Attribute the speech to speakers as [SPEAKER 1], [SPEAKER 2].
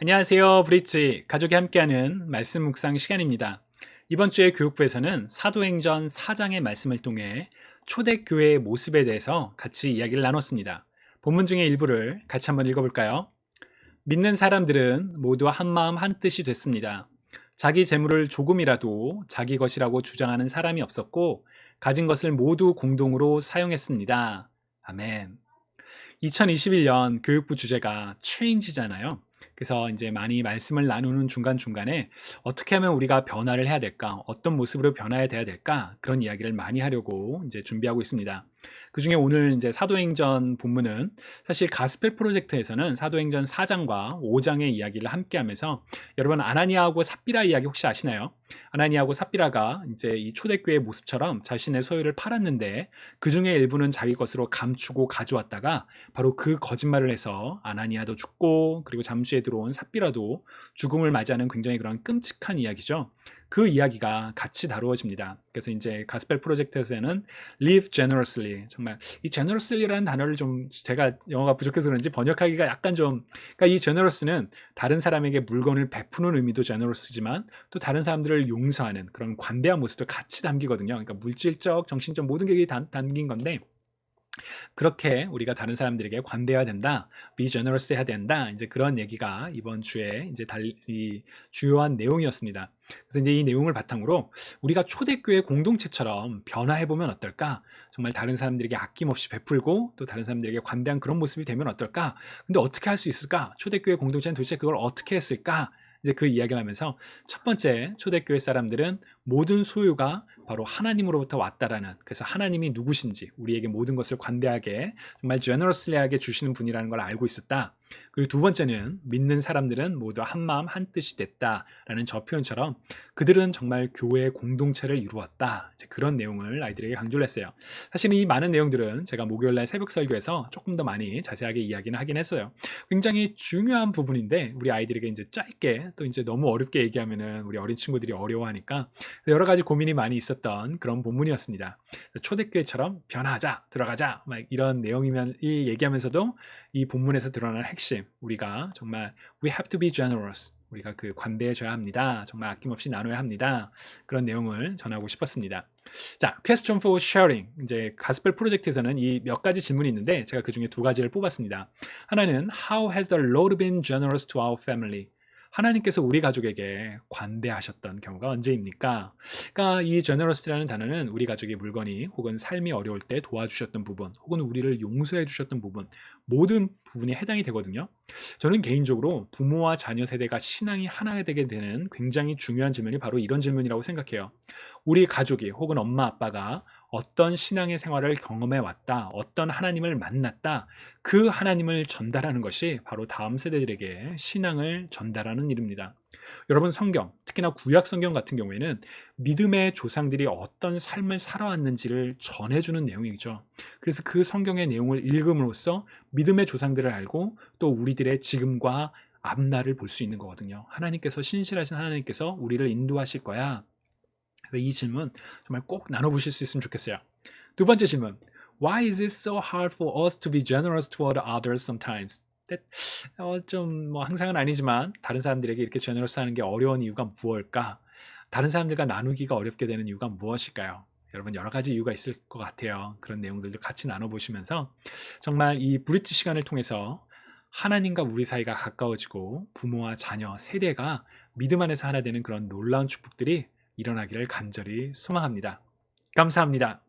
[SPEAKER 1] 안녕하세요. 브릿지 가족이 함께하는 말씀 묵상 시간입니다. 이번 주에 교육부에서는 사도행전 4장의 말씀을 통해 초대교회의 모습에 대해서 같이 이야기를 나눴습니다. 본문 중에 일부를 같이 한번 읽어볼까요? 믿는 사람들은 모두 한마음 한뜻이 됐습니다. 자기 재물을 조금이라도 자기 것이라고 주장하는 사람이 없었고 가진 것을 모두 공동으로 사용했습니다. 아멘. 2021년 교육부 주제가 change잖아요. 그래서 이제 많이 말씀을 나누는 중간중간에 어떻게 하면 우리가 변화를 해야 될까? 어떤 모습으로 변화해야 돼야 될까? 그런 이야기를 많이 하려고 이제 준비하고 있습니다. 그 중에 오늘 이제 사도행전 본문은 사실 가스펠 프로젝트에서는 사도행전 4장과 5장의 이야기를 함께 하면서 여러분 아나니아하고 삽비라 이야기 혹시 아시나요? 아나니아하고 삽비라가 이제 이 초대교회 모습처럼 자신의 소유를 팔았는데 그 중에 일부는 자기 것으로 감추고 가져왔다가 바로 그 거짓말을 해서 아나니아도 죽고 그리고 잠시에 들어온 삽비라도 죽음을 맞이하는 굉장히 그런 끔찍한 이야기죠. 그 이야기가 같이 다루어집니다. 그래서 이제 가스펠 프로젝트에서는 live generously, 정말 이 generously라는 단어를 좀 제가 영어가 부족해서 그런지 번역하기가 약간 좀, 그러니까 이 generous는 다른 사람에게 물건을 베푸는 의미도 generous지만 또 다른 사람들을 용서하는 그런 관대한 모습도 같이 담기거든요. 그러니까 물질적, 정신적 모든 게 담긴 건데 그렇게 우리가 다른 사람들에게 관대해야 된다, be generous 해야 된다. 이제 그런 얘기가 이번 주에 이제 이 주요한 내용이었습니다. 그래서 이제 이 내용을 바탕으로 우리가 초대교회 공동체처럼 변화해 보면 어떨까? 정말 다른 사람들에게 아낌없이 베풀고 또 다른 사람들에게 관대한 그런 모습이 되면 어떨까? 근데 어떻게 할 수 있을까? 초대교회 공동체는 도대체 그걸 어떻게 했을까? 이제 그 이야기를 하면서 첫 번째, 초대교회 사람들은 모든 소유가 바로 하나님으로부터 왔다라는, 그래서 하나님이 누구신지 우리에게 모든 것을 관대하게 정말 generously하게 주시는 분이라는 걸 알고 있었다. 그리고 두 번째는 믿는 사람들은 모두 한마음 한뜻이 됐다라는 저 표현처럼 그들은 정말 교회의 공동체를 이루었다. 이제 그런 내용을 아이들에게 강조를 했어요. 사실 이 많은 내용들은 제가 목요일날 새벽 설교에서 조금 더 많이 자세하게 이야기는 하긴 했어요. 굉장히 중요한 부분인데 우리 아이들에게 이제 짧게, 또 이제 너무 어렵게 얘기하면은 우리 어린 친구들이 어려워하니까 여러 가지 고민이 많이 있었던 그런 본문이었습니다. 초대교회처럼 변화하자, 들어가자, 막 이런 내용이면 이 얘기하면서도 이 본문에서 드러나는 핵심, 우리가 정말 we have to be generous, 우리가 그 관대해져야 합니다. 정말 아낌없이 나눠야 합니다. 그런 내용을 전하고 싶었습니다. 자, question for sharing. 이제 가스펠 프로젝트에서는 이 몇 가지 질문이 있는데 제가 그 중에 두 가지를 뽑았습니다. 하나는 How has the Lord been generous to our family? 하나님께서 우리 가족에게 관대하셨던 경우가 언제입니까? 그러니까 이 generous라는 단어는 우리 가족의 물건이 혹은 삶이 어려울 때 도와주셨던 부분, 혹은 우리를 용서해 주셨던 부분, 모든 부분이 해당이 되거든요. 저는 개인적으로 부모와 자녀 세대가 신앙이 하나 되게 되는 굉장히 중요한 질문이 바로 이런 질문이라고 생각해요. 우리 가족이 혹은 엄마 아빠가 어떤 신앙의 생활을 경험해 왔다, 어떤 하나님을 만났다, 그 하나님을 전달하는 것이 바로 다음 세대들에게 신앙을 전달하는 일입니다. 여러분, 성경, 특히나 구약 성경 같은 경우에는 믿음의 조상들이 어떤 삶을 살아왔는지를 전해주는 내용이죠. 그래서 그 성경의 내용을 읽음으로써 믿음의 조상들을 알고 또 우리들의 지금과 앞날을 볼 수 있는 거거든요. 하나님께서, 신실하신 하나님께서 우리를 인도하실 거야. 그래서 이 질문 정말 꼭 나눠보실 수 있으면 좋겠어요. 두 번째 질문, Why is it so hard for us to be generous toward others sometimes? 좀 뭐 항상은 아니지만 다른 사람들에게 이렇게 generous 하는 게 어려운 이유가 무엇일까? 다른 사람들과 나누기가 어렵게 되는 이유가 무엇일까요? 여러분, 여러 가지 이유가 있을 것 같아요. 그런 내용들도 같이 나눠보시면서 정말 이 브릿지 시간을 통해서 하나님과 우리 사이가 가까워지고 부모와 자녀, 세대가 믿음 안에서 하나 되는 그런 놀라운 축복들이 일어나기를 간절히 소망합니다. 감사합니다.